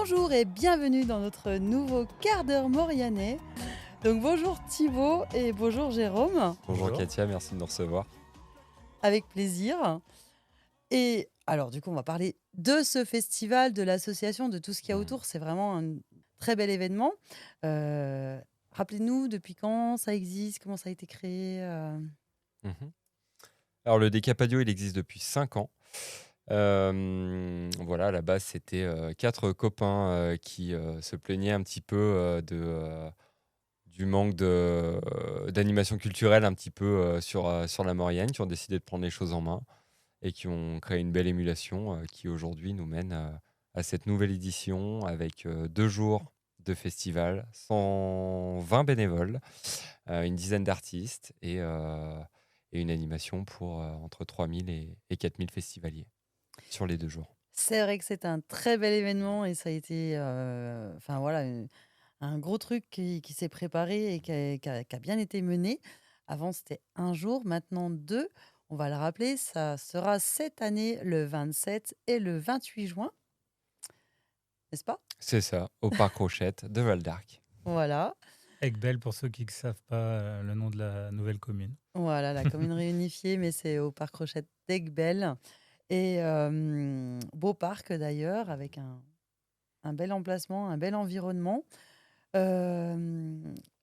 Bonjour et bienvenue dans notre nouveau quart d'heure Maurianais. Donc bonjour Thibaut et bonjour Jérôme, Bonjour Bonjour. Katia, merci de nous recevoir. avec plaisir. Et alors du coup on va parler de ce festival, de l'association, de tout ce qu'il y a autour. C'est vraiment un très bel événement. Euh, Rappelez-nous depuis quand ça existe, comment ça a été créé. Mhm. Alors le Décapadio, il existe depuis 5 ans. Voilà, à la base, c'était 4 copains qui se plaignaient un petit peu du manque d'animation culturelle un petit peu sur la Maurienne, qui ont décidé de prendre les choses en main et qui ont créé une belle émulation qui aujourd'hui nous mène à cette nouvelle édition avec 2 jours de festival, 120 bénévoles, une dizaine d'artistes et une animation pour entre 3000 et 4000 festivaliers sur les 2 jours. C'est vrai que c'est un très bel événement et ça a été, enfin voilà, un gros truc qui s'est préparé et qui a bien été mené. Avant, c'était un jour, maintenant deux. On va le rappeler, ça sera cette année le 27 et le 28 juin, n'est-ce pas? C'est ça, au Parc Rochette de Val d'Arc. Voilà, Aiguebelle, pour ceux qui ne savent pas le nom de la nouvelle commune. voilà, la commune réunifiée, mais c'est au parc Rochette d'Aiguebelle. Et beau parc d'ailleurs, avec un bel emplacement, un bel environnement.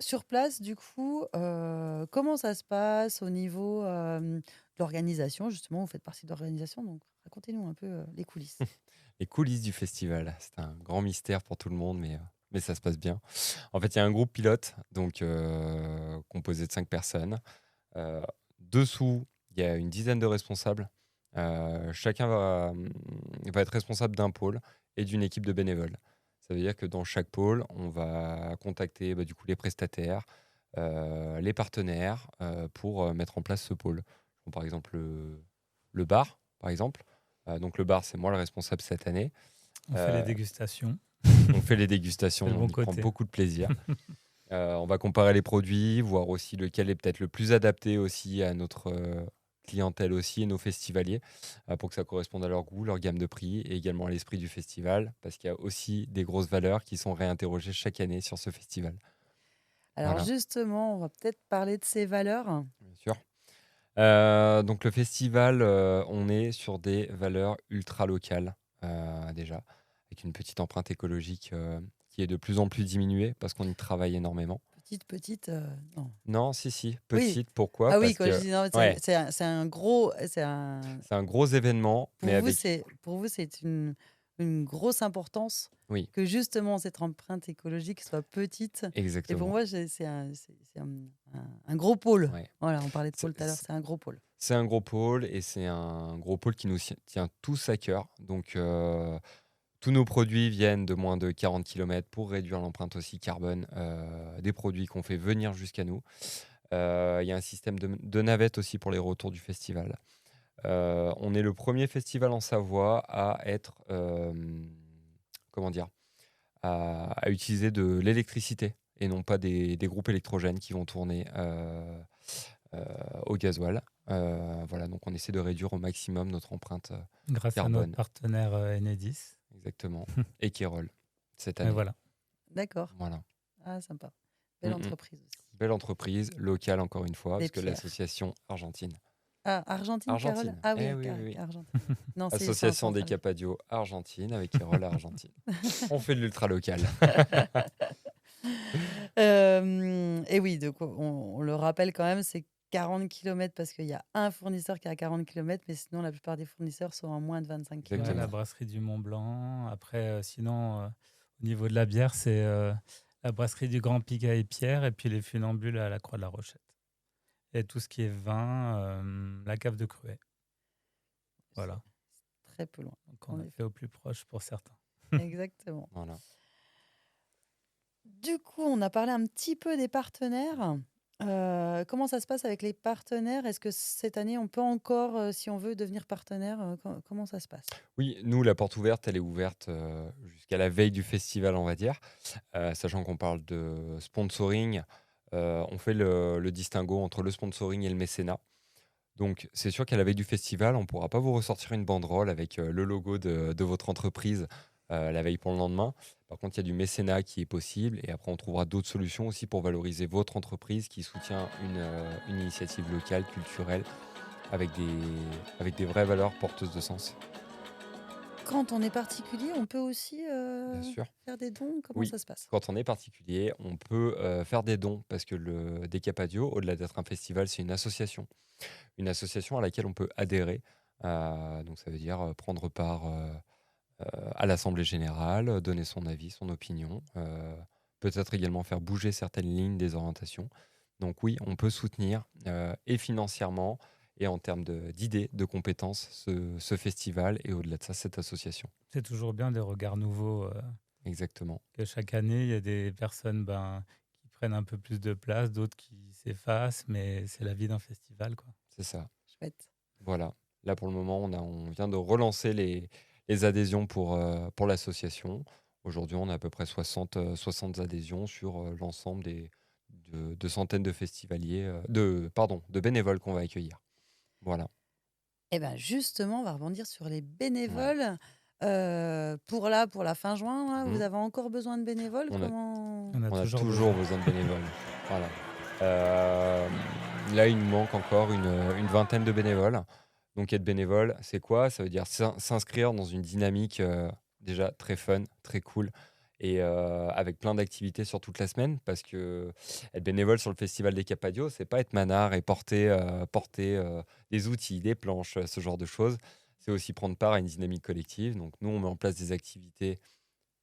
Sur place, du coup, comment ça se passe au niveau de l'organisation? Justement, vous faites partie de l'organisation, donc racontez-nous un peu les coulisses. Les coulisses du festival, c'est un grand mystère pour tout le monde, mais ça se passe bien. En fait, il y a un groupe pilote, donc composé de 5 personnes. Euh, Dessous, il y a une dizaine de responsables. Chacun va être responsable d'un pôle et d'une équipe de bénévoles. Ça veut dire que dans chaque pôle, on va contacter du coup, les prestataires, les partenaires pour mettre en place ce pôle. Donc, par exemple, le bar, par exemple. Donc le bar, c'est moi le responsable cette année. On fait les dégustations. On fait les C'est dégustations, le on bon y prend côté. beaucoup de plaisir. On va comparer les produits, voir aussi lequel est peut-être le plus adapté aussi à notre clientèle aussi et nos festivaliers pour que ça corresponde à leur goût, leur gamme de prix et également à l'esprit du festival parce qu'il y a aussi des grosses valeurs qui sont réinterrogées chaque année sur ce festival. Alors Voilà, justement, on va peut-être parler de ces valeurs. bien sûr. Donc le festival, on est sur des valeurs ultra locales déjà, avec une petite empreinte écologique qui est de plus en plus diminuée parce qu'on y travaille énormément. Petite, non. Non, si, si, Oui, petite. Pourquoi? ah oui, Parce quand je que dis non, ouais, c'est un gros, c'est un. c'est un gros événement, mais avec Pour vous, c'est une grosse importance oui, que justement cette empreinte écologique soit petite. Et pour exactement. moi, c'est un gros pôle. Ouais. Voilà, on parlait de C'est pôle tout à l'heure, c'est un gros pôle. c'est un gros pôle et c'est un gros pôle qui nous tient tous à cœur. Donc tous nos produits viennent de moins de 40 km pour réduire l'empreinte aussi carbone des produits qu'on fait venir jusqu'à nous. Il y a un système de navettes aussi pour les retours du festival. On est le premier festival en Savoie à être, comment dire, à utiliser de l'électricité et non pas des groupes électrogènes qui vont tourner euh, au gasoil. Voilà, donc on essaie de réduire au maximum notre empreinte Grâce à notre carbone, partenaire Enedis. exactement, et Kérol cette Et année. voilà. D'accord. Voilà. Ah, sympa. Mm, Belle mm. entreprise aussi. Belle entreprise, locale encore une fois, Des parce que pierres. l'association argentine. Ah, Argentine, Carole? Argentine, Ah eh oui, oui, oui, oui. Argentine. Non, c'est en Association des centrale. Capadio Argentine avec Kérol Argentine. On fait de l'ultra local. Et oui, donc on le rappelle quand même, c'est 40 kilomètres parce qu'il y a un fournisseur qui est à 40 kilomètres, mais sinon la plupart des fournisseurs sont à moins de 25 Ouais, la Exactement. kilomètres. brasserie du Mont Blanc. Après, sinon, au niveau de la bière, c'est la brasserie du Grand Pigat et Pierre, et puis les funambules à la Croix de la Rochette. Et tout ce qui est vin, la cave de Cruet. Voilà. C'est très peu loin. Donc on En a effet. fait au plus proche pour certains. Exactement. Voilà. Du coup, on a parlé un petit peu des partenaires. Comment ça se passe avec les partenaires? Est-ce que cette année, on peut encore, si on veut, devenir partenaire? Comment ça se passe? Oui, nous, la porte ouverte, elle est ouverte jusqu'à la veille du festival, on va dire. Sachant qu'on parle de sponsoring, on fait le distinguo entre le sponsoring et le mécénat. Donc, c'est sûr qu'à la veille du festival, on ne pourra pas vous ressortir une banderole avec le logo de votre entreprise la veille pour le lendemain. Par contre, il y a du mécénat qui est possible et après, on trouvera d'autres solutions aussi pour valoriser votre entreprise qui soutient une initiative locale, culturelle, avec des vraies valeurs porteuses de sens. Quand on est particulier, on peut aussi Bien sûr. faire des dons? Comment Oui, ça se passe? quand on est particulier, on peut faire des dons parce que le Decapadio, au-delà d'être un festival, c'est une association. Une association à laquelle on peut adhérer. Donc ça veut dire prendre part à l'Assemblée générale, donner son avis, son opinion, peut-être également faire bouger certaines lignes des orientations. Donc oui, on peut soutenir et financièrement et en termes d'idées, de compétences, ce festival et au-delà de ça, cette association. C'est toujours bien des regards nouveaux. Exactement. Que chaque année, il y a des personnes qui prennent un peu plus de place, d'autres qui s'effacent, mais c'est la vie d'un festival, quoi. C'est ça. Chouette. Voilà. Là, pour le moment, on vient de relancer les adhésions pour l'association. Aujourd'hui, on a à peu près 60 adhésions sur l'ensemble de centaines de festivaliers, de bénévoles qu'on va accueillir. Voilà. Et ben justement, on va rebondir sur les Ouais. bénévoles. Pour la fin juin, là, vous Mhm. avez encore besoin de bénévoles? On a, Comment? On a on a toujours toujours besoin. besoin de bénévoles. Voilà. Euh, Là, il nous manque encore une vingtaine de bénévoles. Donc, être bénévole, c'est quoi? Ça veut dire s'inscrire dans une dynamique déjà très fun, très cool et avec plein d'activités sur toute la semaine. Parce que être bénévole sur le Festival des Capadios, c'est pas être manard et porter des outils, des planches, ce genre de choses. C'est aussi prendre part à une dynamique collective. Donc, nous, on met en place des activités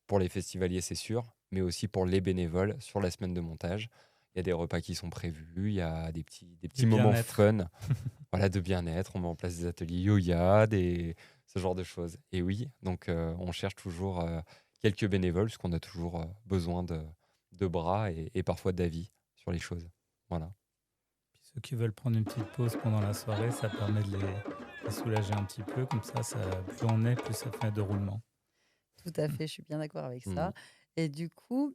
pour les festivaliers, c'est sûr, mais aussi pour les bénévoles sur la semaine de montage. Il y a des repas qui sont prévus, il y a des petits Du moments bien-être. fun, voilà, de bien-être. On met en place des ateliers yoga, ce genre de choses. Et oui, donc on cherche toujours quelques bénévoles, puisqu'on a toujours besoin de bras et parfois d'avis sur les choses. Voilà. Puis ceux qui veulent prendre une petite pause pendant la soirée, ça permet de les soulager un petit peu. Comme ça, plus on est, plus ça fait de roulement. Tout à fait, je suis bien d'accord avec Mhm. ça. Et du coup,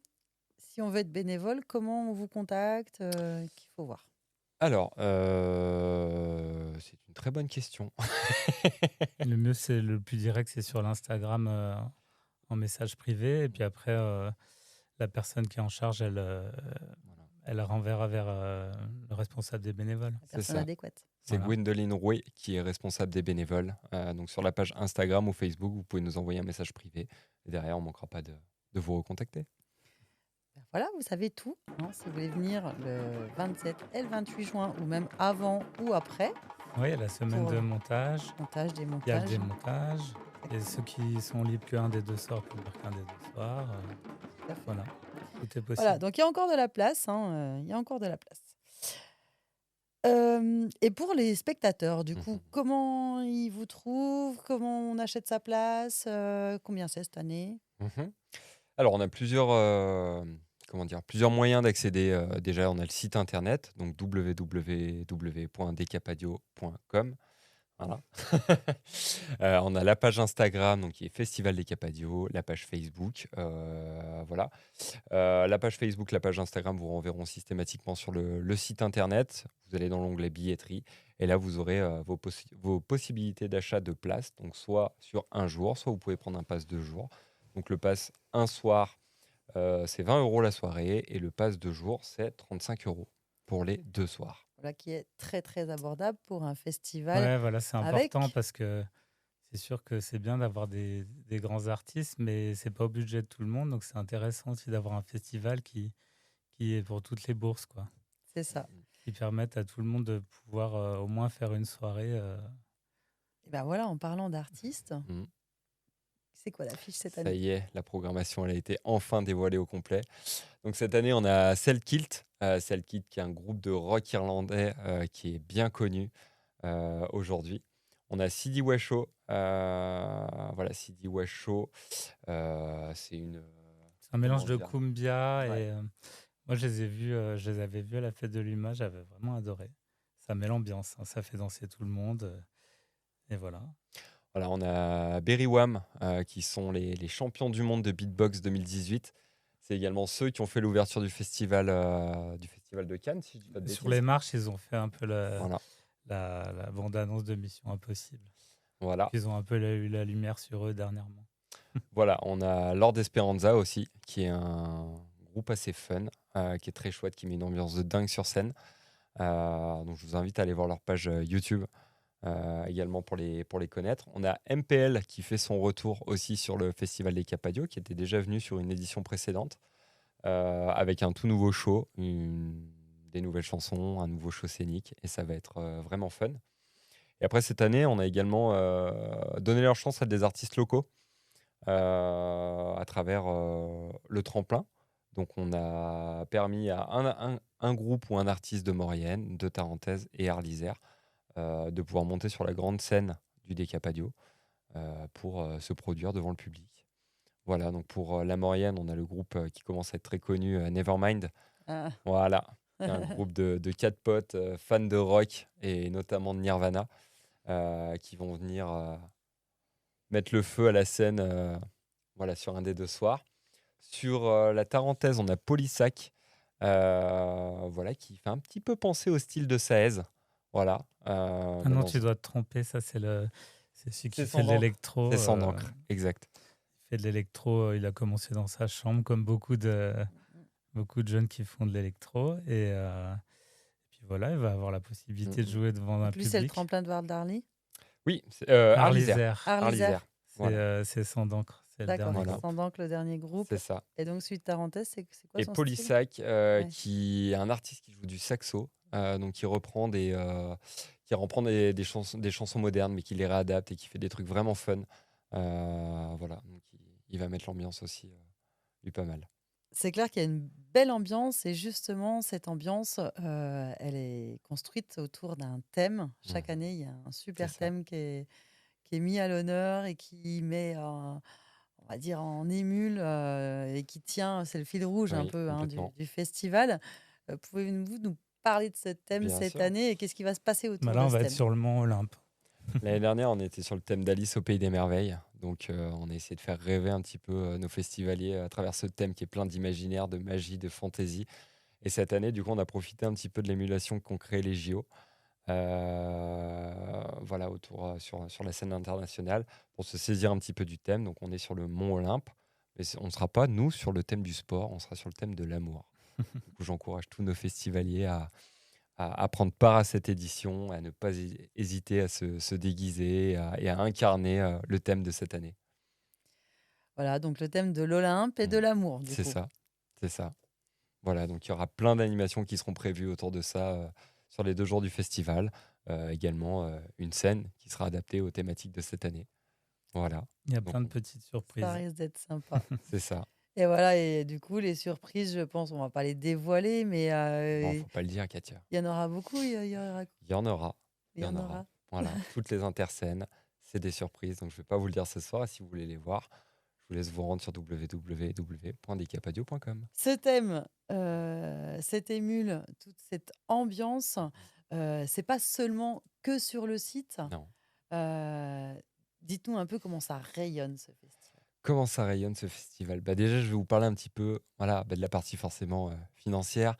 si on veut être bénévole, comment on vous contacte? Qu'il faut voir. Alors, c'est une très bonne question. Le mieux, c'est le plus direct, c'est sur l'Instagram en message privé. Et puis après, la personne qui est en charge, Voilà. elle renverra vers le responsable des bénévoles. La C'est personne ça. adéquate. C'est Voilà. Gwendoline Rouet qui est responsable des bénévoles. Donc sur la page Instagram ou Facebook, vous pouvez nous envoyer un message privé. Et derrière, on ne manquera pas de vous recontacter. Ben voilà, vous savez tout, hein, si vous voulez venir le 27 et le 28 juin, ou même avant ou après, Oui, il y a la semaine pour de montage, montage, il y a le démontage. démontage. Et ceux qui sont libres qu'un des deux soirs peuvent venir qu'un des deux soirs. Tout à fait. Voilà, tout est Voilà, possible. donc il y a encore de la place, hein, il y a encore de la place. Et pour les spectateurs, du coup, comment ils vous trouvent? Comment on achète sa place? Combien c'est cette année? Mhm. Alors, on a plusieurs moyens d'accéder. Déjà, on a le site internet, donc www.decapadio.com. Voilà. On a la page Instagram, donc qui est Festival des Capadios, la page Facebook, voilà. La page Facebook, la page Instagram vous renverront systématiquement sur le site internet. Vous allez dans l'onglet billetterie et là vous aurez vos possibilités d'achat de place, donc soit sur un jour, soit vous pouvez prendre un pass 2 jours. Donc le pass un soir, c'est 20 € la soirée et le pass 2 jours, c'est 35 € pour les 2 soirs. Voilà, qui est très, très abordable pour un festival Ouais, voilà, c'est important avec. parce que c'est sûr que c'est bien d'avoir des grands artistes, mais c'est pas au budget de tout le monde. Donc c'est intéressant aussi d'avoir un festival qui est pour toutes les bourses, quoi. C'est ça. Qui permettent à tout le monde de pouvoir au moins faire une soirée. Et ben voilà, en parlant d'artistes, Mhm. c'est quoi l'affiche cette Ça année? y est, la programmation elle a été enfin dévoilée au complet. Donc cette année, on a Selkilt, Selkilt qui est un groupe de rock irlandais qui est bien connu aujourd'hui. On a Sidi Washo, voilà Sidi Washo, c'est une C'est un mélange comment de dire. cumbia Ouais. et moi je les avais vus à la fête de l'UMA, j'avais vraiment adoré. Ça met l'ambiance, hein, ça fait danser tout le monde et voilà. Voilà, on a Berry Wham qui sont les champions du monde de beatbox 2018. C'est également ceux qui ont fait l'ouverture du festival de Cannes, si je dis pas de Sur bêtises. les marches, ils ont fait un peu Voilà, la bande-annonce de Mission Impossible. voilà. Ils ont un peu eu la lumière sur eux dernièrement. Voilà, on a Lord Esperanza aussi, qui est un groupe assez fun, qui est très chouette, qui met une ambiance de dingue sur scène. Donc je vous invite à aller voir leur page YouTube également pour les connaître. On a MPL qui fait son retour aussi sur le Festival des Capadios, qui était déjà venu sur une édition précédente, avec un tout nouveau show, des nouvelles chansons, un nouveau show scénique, et ça va être vraiment fun. Et après cette année, on a également donné leur chance à des artistes locaux à travers le tremplin. Donc on a permis à un groupe ou un artiste de Maurienne, de Tarentaise et Arlisère de pouvoir monter sur la grande scène du Décapadio pour se produire devant le public. Voilà, donc pour la Maurienne, on a le groupe qui commence à être très connu, Nevermind. Ah. Voilà, qui est un groupe de 4 potes fans de rock et notamment de Nirvana qui vont venir mettre le feu à la scène voilà, sur un des 2 soirs. Sur la Tarentaise, on a Polissac, voilà, qui fait un petit peu penser au style de Saez. Voilà. Ah mais non, dans tu dois te tromper, ça c'est celui qui C'est fait de sans encre. l'électro. C'est sans encre, exact. Il fait de l'électro, il a commencé dans sa chambre comme beaucoup de jeunes qui font de l'électro. Et puis voilà, il va avoir la possibilité de jouer devant En un plus, c'est le public. tremplin de Val d'Arly. Oui, Arlisère. Arlisère, Arlisère. Voilà, c'est Sang d'encre, c'est le D'accord, dernier Voilà. groupe. sans donc le dernier groupe. c'est ça. Et donc, celui de Tarentaise, c'est quoi Et son style? Polissac, Ouais. qui est un artiste qui joue du saxo, donc qui reprend des chansons modernes, mais qui les réadapte et qui fait des trucs vraiment fun. Voilà, donc il va mettre l'ambiance aussi, lui pas mal. C'est clair qu'il y a une belle ambiance et justement, cette ambiance, elle est construite autour d'un thème. Chaque Mhm. année, il y a un super ça. thème qui est mis à l'honneur et qui met, on va dire, en émule et qui tient, c'est le fil rouge un Oui, peu complètement. du festival. Pouvez-vous nous parler de ce thème Bien cette sûr. année et qu'est-ce qui va se passer Bah autour là, de on ce va être thème? sur le mont Olympe. L'année dernière, on était sur le thème d'Alice au Pays des Merveilles. Donc, on a essayé de faire rêver un petit peu nos festivaliers à travers ce thème qui est plein d'imaginaire, de magie, de fantaisie. Et cette année, du coup, on a profité un petit peu de l'émulation qu'ont créé les JO. Voilà, sur la scène internationale, pour se saisir un petit peu du thème. Donc, on est sur le Mont Olympe. Mais on ne sera pas, nous, sur le thème du sport, on sera sur le thème de l'amour. Du coup, j'encourage tous nos festivaliers à prendre part à cette édition, à ne pas hésiter à se déguiser et à incarner le thème de cette année. Voilà, donc le thème de l'Olympe et de Mm. l'amour, du C'est coup. ça, c'est ça. Voilà, donc il y aura plein d'animations qui seront prévues autour de ça sur les 2 jours du festival. Également une scène qui sera adaptée aux thématiques de cette année. Voilà, Il y a donc plein de petites Ça surprises. risque d'être sympa. c'est ça. Et voilà, et du coup, les surprises, je pense, on va pas les dévoiler, mais Bon, faut pas le dire, Katia. il y en aura beaucoup. Il y aura, Il y en aura, il y en aura. Voilà, toutes les interscènes, c'est des surprises. Donc je vais pas vous le dire ce soir. Si vous voulez les voir, je vous laisse vous rendre sur www.decapadio.com. Ce thème, cette émule, toute cette ambiance, c'est pas seulement que sur le site. Non. Dites-nous un peu comment ça rayonne ce festival. Comment ça rayonne ce festival? Déjà, je vais vous parler un petit peu voilà, de la partie forcément financière.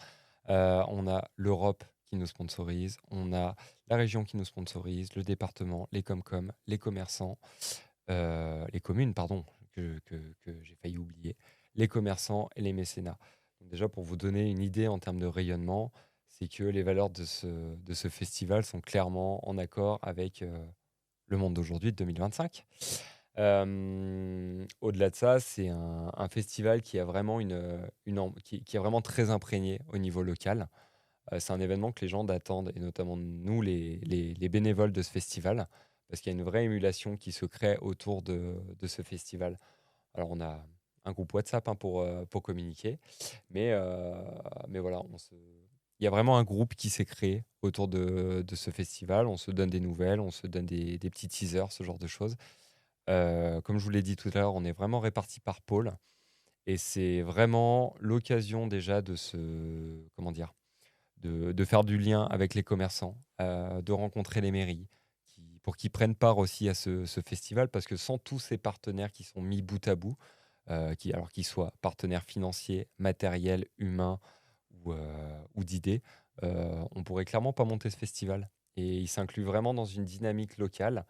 On a l'Europe qui nous sponsorise, on a la région qui nous sponsorise, le département, les Comcom, les commerçants, les communes, pardon, que j'ai failli oublier, les commerçants et les mécénats. Donc déjà, pour vous donner une idée en termes de rayonnement, c'est que les valeurs de ce festival sont clairement en accord avec le monde d'aujourd'hui, de 2025. Au-delà de ça, c'est un festival qui a vraiment qui est vraiment très imprégné au niveau local. C'est un événement que les gens attendent, et notamment nous, les bénévoles de ce festival, parce qu'il y a une vraie émulation qui se crée autour de ce festival. Alors, on a un groupe WhatsApp pour communiquer, mais voilà, il y a vraiment un groupe qui s'est créé autour de ce festival. On se donne des nouvelles, on se donne des petits teasers, ce genre de choses. Comme je vous l'ai dit tout à l'heure, on est vraiment répartis par pôle. Et c'est vraiment l'occasion déjà comment dire, de faire du lien avec les commerçants, de rencontrer les mairies, pour qu'ils prennent part aussi à ce festival, parce que sans tous ces partenaires qui sont mis bout à bout, alors qu'ils soient partenaires financiers, matériels, humains ou d'idées, on pourrait clairement pas monter ce festival. Et il s'inclut vraiment dans une dynamique locale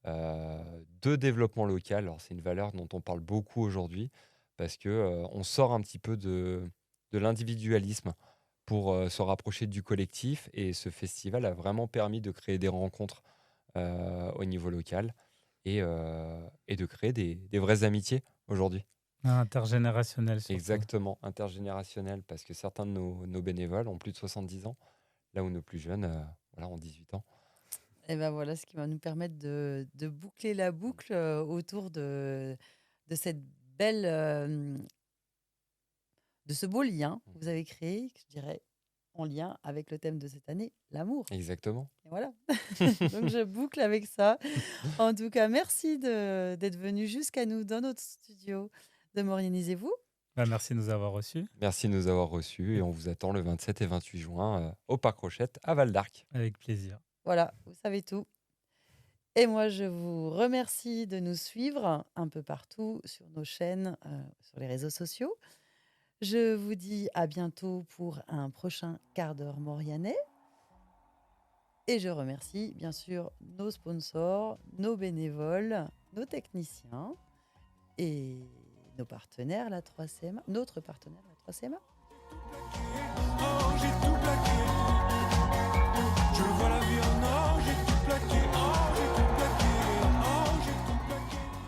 de développement local. Alors, c'est une valeur dont on parle beaucoup aujourd'hui parce que on sort un petit peu de l'individualisme pour se rapprocher du collectif. Et ce festival a vraiment permis de créer des rencontres au niveau local et de créer des vraies amitiés aujourd'hui. Intergénérationnel surtout. Exactement, intergénérationnelles, parce que certains de nos bénévoles ont plus de 70 ans, là où nos plus jeunes voilà, ont 18 ans. Et ben voilà ce qui va nous permettre de boucler la boucle autour de cette belle, de ce beau lien que vous avez créé, je dirais, en lien avec le thème de cette année, l'amour. Exactement. Et voilà. Donc je boucle avec ça. En tout cas, merci d'être venu jusqu'à nous dans notre studio de M'organisez-vous. Merci de nous avoir reçus. Merci de nous avoir reçus et on vous attend le 27 et 28 juin au Parc Rochette à Val d'Arc. Avec plaisir. Voilà, vous savez tout. Et moi, je vous remercie de nous suivre un peu partout sur nos chaînes, sur les réseaux sociaux. Je vous dis à bientôt pour un prochain quart d'heure Maurianais. Et je remercie bien sûr nos sponsors, nos bénévoles, nos techniciens et nos partenaires, la 3CMA, notre partenaire, la 3CMA.